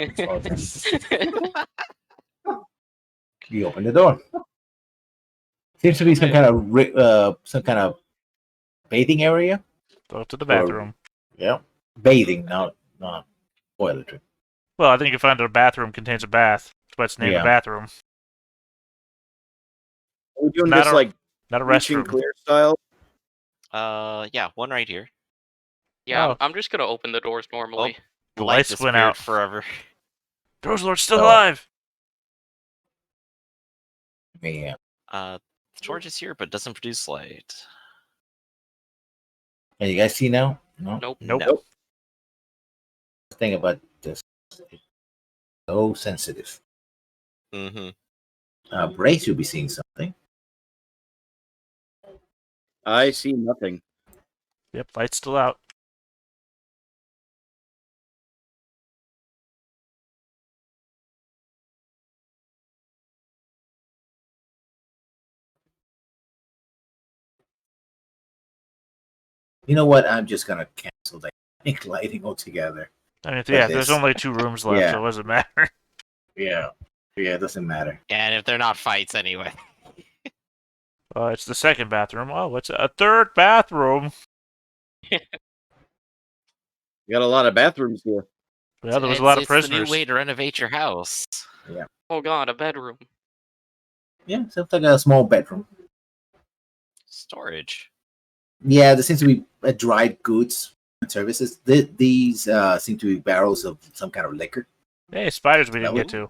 You open the door. Seems to be some kind of bathing area. Go to the bathroom. Yeah, bathing, not toiletry. Well, I think you find that a bathroom contains a bath. That's why it's named Yeah. a bathroom, Are we doing Not this a- like not a reaching restroom. clear style? Yeah, one right here. Yeah, Oh. I'm just gonna open the doors normally. The Light lights went disappeared out. forever. The Rose Lord's still Oh. alive. Yeah. The torch is here, but doesn't produce light. And you guys see now? No. Nope. Nope. No. The thing about this, it's so sensitive. Mm-hmm. Brace, you'll be seeing something. I see nothing. Yep, light's still out. You know what? I'm just gonna cancel the lighting altogether. I mean, But yeah, there's this- only 2 rooms left, Yeah. so it doesn't matter. Yeah, it doesn't matter. And if they're not fights anyway. It's the second bathroom. Oh, it's a third bathroom. You got a lot of bathrooms here. Yeah, there was a lot of It's the new prisoners. way to renovate your house. Oh god, a bedroom. Yeah, sounds like a small bedroom. Storage. Yeah, there seems to be dried goods and services. These seem to be barrels of some kind of liquor. Hey, spiders we didn't That get to.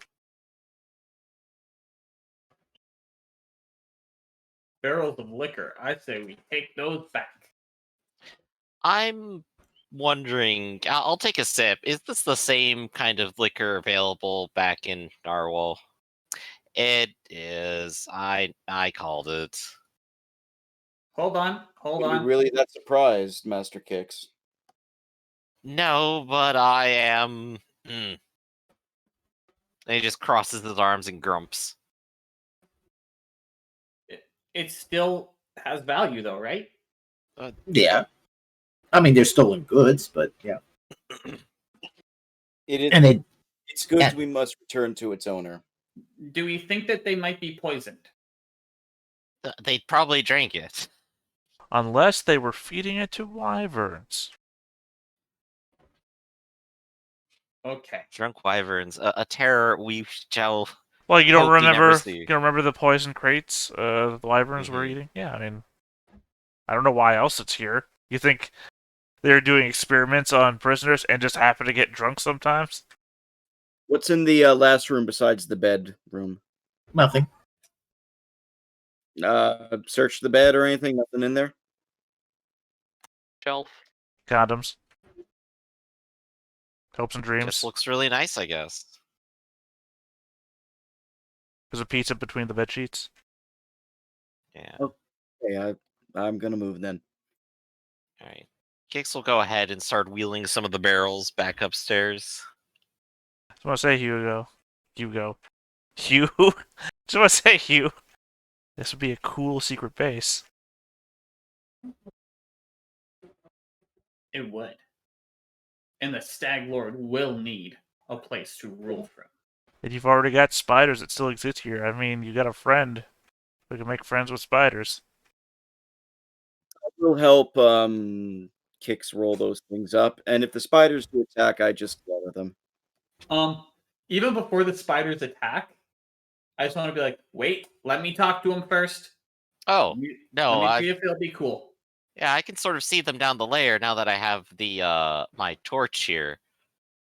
Barrels of liquor. I say we take those back. I'm wondering. I'll take a sip. Is this the same kind of liquor available back in Narwhal? It is. I called it. Hold on. Are you really that surprised, Master Kicks? No, but I am. And he just crosses his arms and grumps. It still has value, though, right? Yeah. I mean, they're stolen goods, but yeah. It is. And It's goods and- we must return to its owner. Do we think that they might be poisoned? They probably drank it. Unless they were feeding it to wyverns. Okay. Drunk wyverns, a terror we shall. Well, you don't Hope you never remember? see. You don't remember the poison crates the wyverns were Mhm. eating? Yeah, I mean, I don't know why else it's here. You think they're doing experiments on prisoners and just happen to get drunk sometimes? What's in the last room besides the bedroom? nothing. Search the bed or anything? Nothing in there? Shelf. Condoms, hopes and dreams. Just looks really nice, I guess. There's a pizza between the bed sheets. Yeah. Okay, I'm gonna move then. All right. Kix will go ahead and start wheeling some of the barrels back upstairs. Just want to say, Hugh. Just want to say, Hugh. This would be a cool secret base. It would. And the Stag Lord will need a place to rule from. And you've already got spiders that still exist here. I mean, you got a friend. We can make friends with spiders. Will help Kicks roll those things up, and if the spiders do attack, I just slaughter them. Even before the spiders attack, I just want to be like, wait, let me talk to him first. Oh, no, Let me see if it'll be cool. yeah, I can sort of see them down the layer now that I have the my torch here.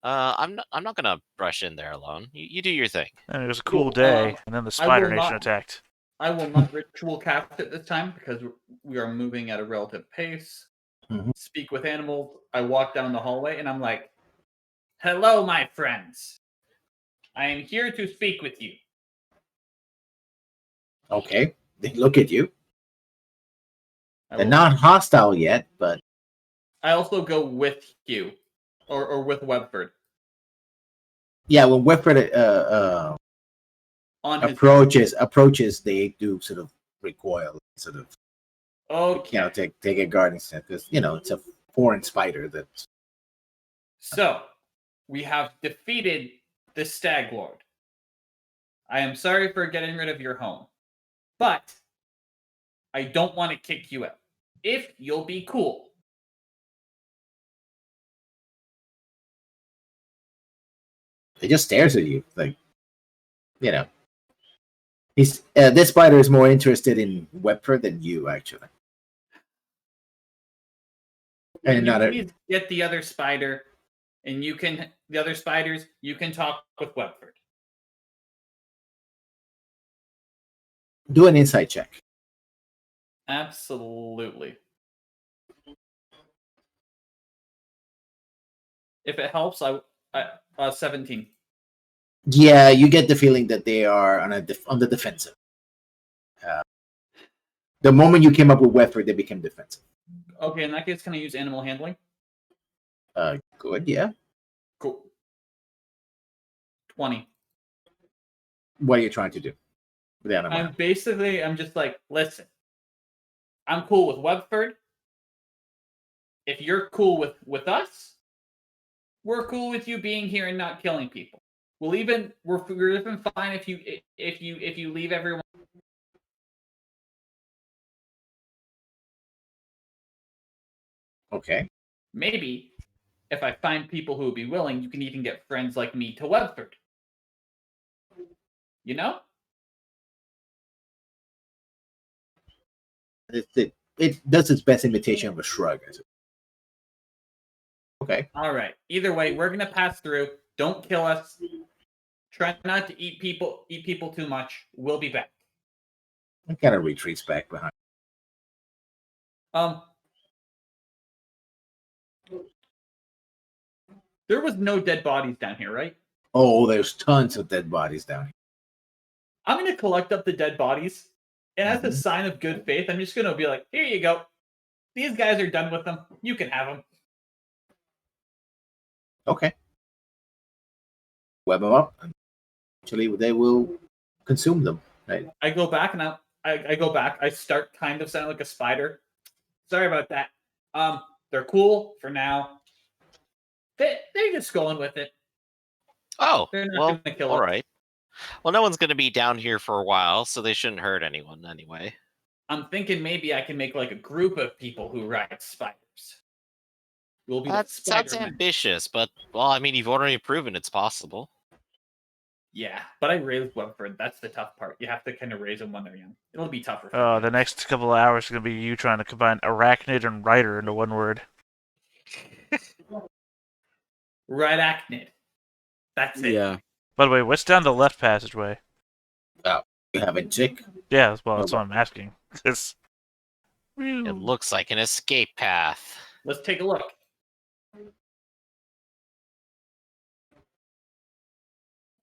I'm not gonna rush in there alone. You do your thing. And it was a cool Cool, day, and then the Spider will Nation not- attacked. I will not ritual cast it this time because we are moving at a relative pace. Mhm. Speak with animals. I walk down the hallway and I'm like, hello, my friends. I am here to speak with you. Okay. They look at you. I They're will- not hostile yet, but I also go with you or with Webford yeah, when Whitford on his. approaches, they do sort of recoil, sort of Okay. take a guarding step because it's a foreign spider that. So, we have defeated the Stag Lord. I am sorry for getting rid of your home, but I don't want to kick you out. If you'll be cool. He just stares at you like, he's this spider is more interested in Webford than you actually. Can And you not a, please get the other spider, and the other spiders, you can talk with Webford. do an insight check. Absolutely. If it helps, I 17. Yeah, you get the feeling that they are on the defensive. The moment you came up with Webford, they became defensive. Okay, in that case, can I use animal handling? Good, yeah. Cool. 20. What are you trying to do with the animal? I'm just like, listen, I'm cool with Webford. If you're cool with us, we're cool with you being here and not killing people. We're even fine if you leave everyone. Okay. Maybe if I find people who would be willing, you can even get friends like me to Webford. You know? it does its best imitation of a shrug. Okay. All right. Either way, we're gonna pass through. Don't kill us. Try not to eat people. Eat people too much. We'll be back. It kind of retreats back behind. There was no dead bodies down here, right? Oh, there's tons of dead bodies down here. I'm gonna collect up the dead bodies, and as a sign of good faith, I'm just gonna be like, "Here you go. These guys are done with them. You can have them." Okay. Web them up. And actually, they will consume them. Right. I go back and I go back. I start kind of sounding like a spider. Sorry about that. They're cool for now. They're just going with it. Oh, They're not well, gonna kill all us. right. Well, no one's going to be down here for a while, so they shouldn't hurt anyone anyway. I'm thinking maybe I can make like a group of people who ride spiders. We'll be That the sounds Spider-Men. ambitious, but, well, I mean, you've already proven it's possible. Yeah, but I raised one for that's the tough part. You have to kind of raise them when they're young. It'll be tougher. For Oh, the them. next couple of hours is going to be you trying to combine arachnid and writer into one word. Arachnid. That's it. Yeah. By the way, what's down the left passageway? You haven't checked? Yeah, well, that's what I'm asking. It's... It looks like an escape path. Let's take a look.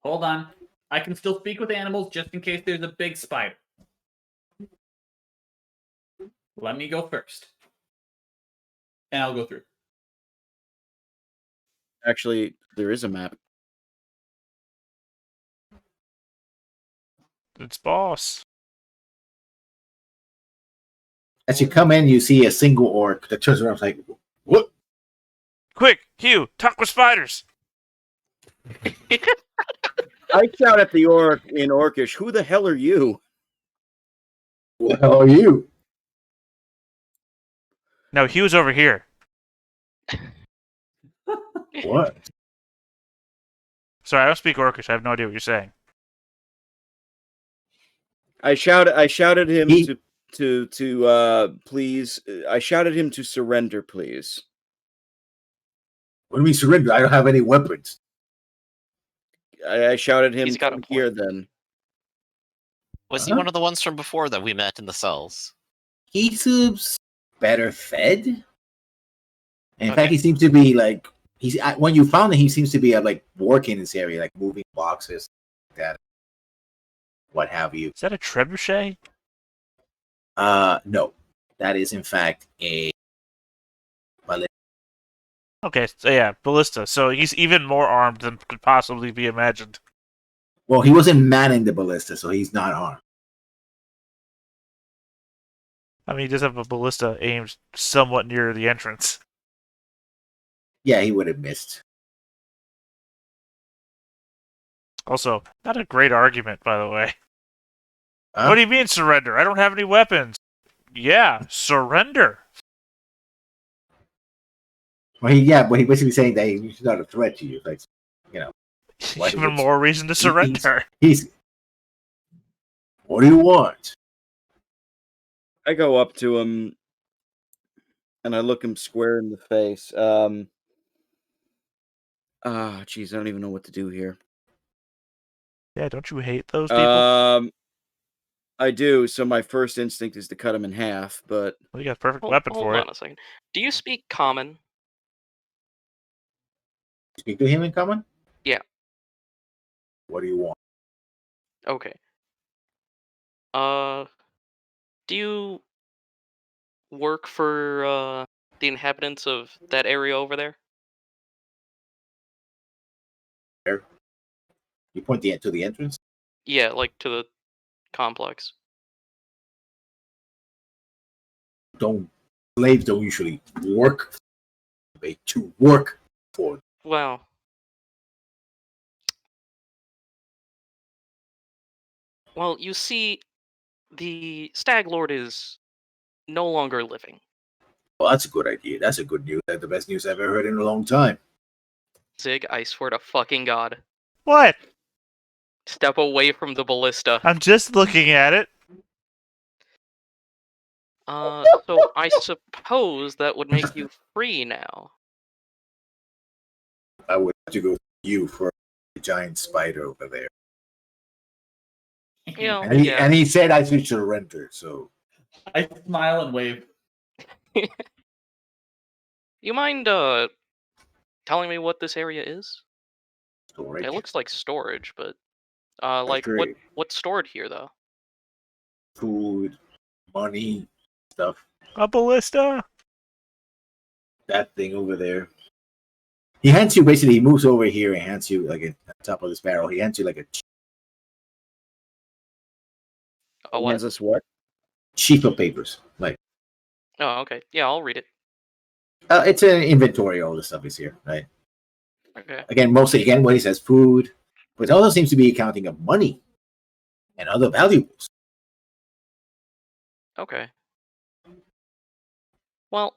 Hold on. I can still speak with animals just in case there's a big spider. Let me go first. And I'll go through. Actually, there is a map. It's boss. As you come in, you see a single orc that turns around like, what? Quick, Hugh, talk with spiders. I shout at the orc in Orcish, "Who the hell are you?" Who the hell are you? No, Hugh's over here. What? Sorry, I don't speak Orcish. I have no idea what you're saying. I shouted him He- to please. I shouted him to surrender, please. What do you mean surrender? I don't have any weapons. I shouted him He's got a to point. here then. Was he Huh? one of the ones from before that we met in the cells? He seems better fed. And in Okay. fact, he seems to be like when you found him, he seems to be like working in this area, like moving boxes, like that, what have you. Is that a trebuchet? No, that is in fact a. Okay, so yeah, ballista. So he's even more armed than could possibly be imagined. Well, he wasn't manning the ballista, so he's not armed. I mean, he does have a ballista aimed somewhat near the entrance. Yeah, he would have missed. Also, not a great argument, by the way. Huh? What do you mean surrender? I don't have any weapons. Yeah, surrender. Well, but he basically saying that he's not a threat to you. Like, Why Even would- more reason to surrender. he's. What do you want? I go up to him and I look him square in the face. Geez, I don't even know what to do here. Yeah, don't you hate those people? I do. So my first instinct is to cut him in half, but Well, you got a perfect Hold, weapon hold for on it. a second. Do you speak common? Speak to him in common? Yeah. What do you want? Okay. Do you work for the inhabitants of that area over there? You point to the entrance? Yeah, like to the complex. Slaves don't usually work. They to work for. Well, you see, the Stag Lord is no longer living. Well, that's a good idea. That's a good news. That's the best news I've ever heard in a long time. Zig, I swear to fucking God. What? Step away from the ballista. I'm just looking at it. So I suppose that would make you free now. I would have to go to you for the giant spider over there. You know, And he, yeah. and he said I should surrender, so I smile and wave. You mind telling me what this area is? storage. It looks like storage, but That's great. what's stored here though? Food, money, stuff. A ballista. That thing over there. He hands you basically. He moves over here and hands you like at the top of this barrel. He hands you like a Oh, He what? hands us what? sheaf of papers. Like Oh, okay. Yeah, I'll read it. it's an inventory. All the stuff is here, right? Okay. Again, mostly what he says, food, but it also seems to be accounting of money and other valuables. Okay. Well,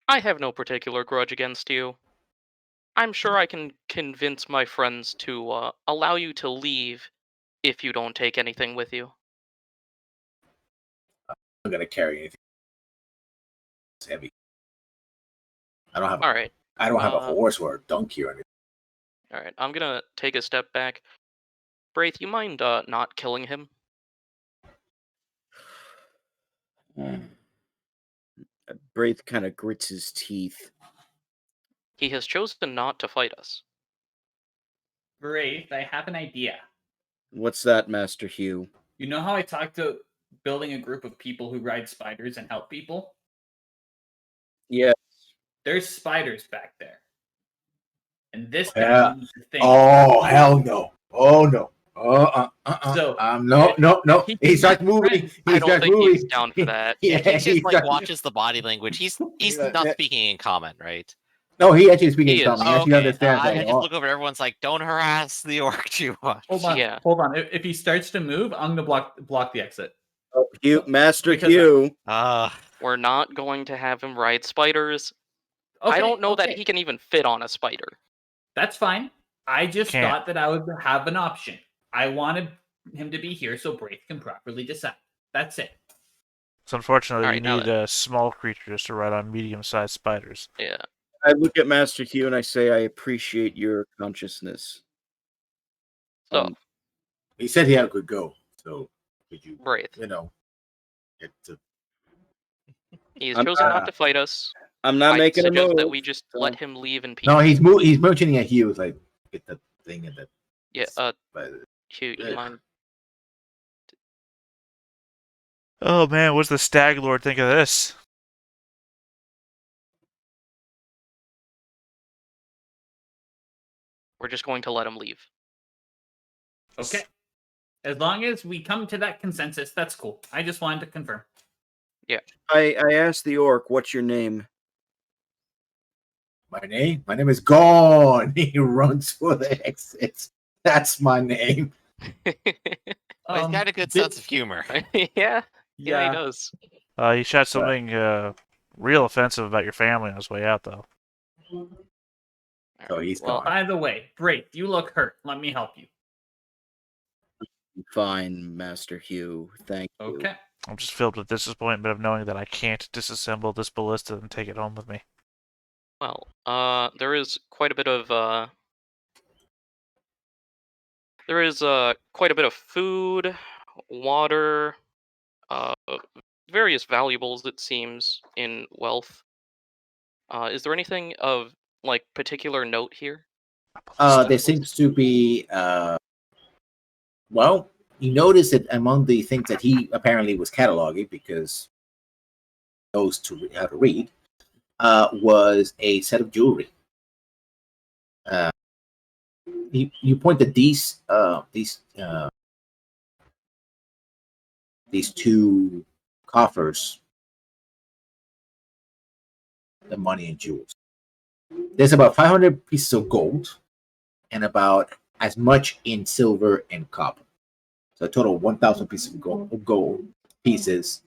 I have no particular grudge against you. I'm sure I can convince my friends to allow you to leave if you don't take anything with you. I'm gonna carry anything. It's heavy. I don't have. All right. I don't have a horse or a donkey or anything. All right. I'm gonna take a step back. Braith, you mind not killing him? Braith kind of grits his teeth. He has chosen not to fight us. Brave, I have an idea. What's that, Master Hugh? You know how I talked about building a group of people who ride spiders and help people? Yeah. There's spiders back there. And this Yeah. guy needs the thing. Oh hell no! Oh no! So, no. he He starts can moving. friend. He I don't starts think moving. he's down for that. Yeah, He just he like starts- watches the body language. He's Yeah, not yeah. speaking in common, right? No, he actually speaks He in is. common. He actually understands. I like, just look over. Everyone's like, "Don't harass the orc too much." Hold on. Yeah. Hold on. If he starts to move, I'm gonna block the exit. Oh, Hugh, Master Because Hugh. We're not going to have him ride spiders. Okay, I don't know that okay. he can even fit on a spider. That's fine. I just Can't. thought that I would have an option. I wanted him to be here so Braith can properly decide. That's it. So unfortunately, Alright, you now need small creatures to ride on medium-sized spiders. Yeah. I look at Master Hugh and I say, I appreciate your consciousness. So, he said he had a good go. So could you, Braith, get to he's I'm chosen not- not to fight us. I'm not I making a suggest move. that we just so- let him leave in peace. No, he's motioning at Hugh. Like get the thing in the. Yeah, But Hugh, you Yeah. mind? Oh man, what's the Stag Lord think of this? We're just going to let him leave. Okay. As long as we come to that consensus, that's cool. I just wanted to confirm. I asked the orc, what's your name? my name is Gone. He runs for the exits. That's my name. Well, he's got a good sense of humor. yeah, he does. He shot something real offensive about your family on his way out, though. So he's Well, gone. By the way, Braith, you look hurt. Let me help you. Fine, Master Hugh. Thank you. Okay. I'm just filled with disappointment of knowing that I can't disassemble this ballista and take it home with me. Well, there is quite a bit of food, water, various valuables. It seems in wealth. Is there anything of like particular note here? There seems to be. Well, you notice that among the things that he apparently was cataloging because he knows how to read, was a set of jewelry. You point that these two coffers, the money and jewels. There's about 500 pieces of gold and about as much in silver and copper. So a total of 1,000 pieces of gold pieces.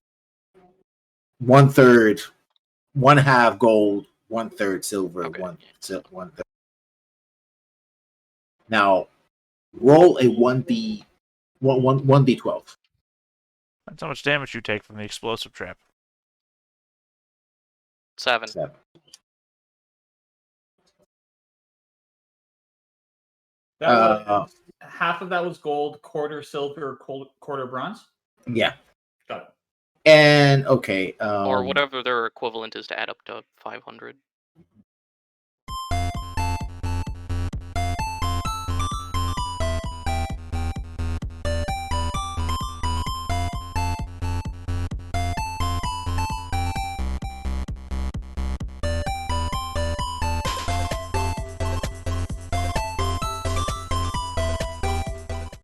1/3, 1/2 gold, 1/3 silver, Okay. one third. Now, roll a 1d One d12. That's how much damage you take from the explosive trap. 7. 7. That was, half of that was gold, quarter silver, quarter bronze. Yeah. Got it. And okay. Or whatever their equivalent is to add up to 500.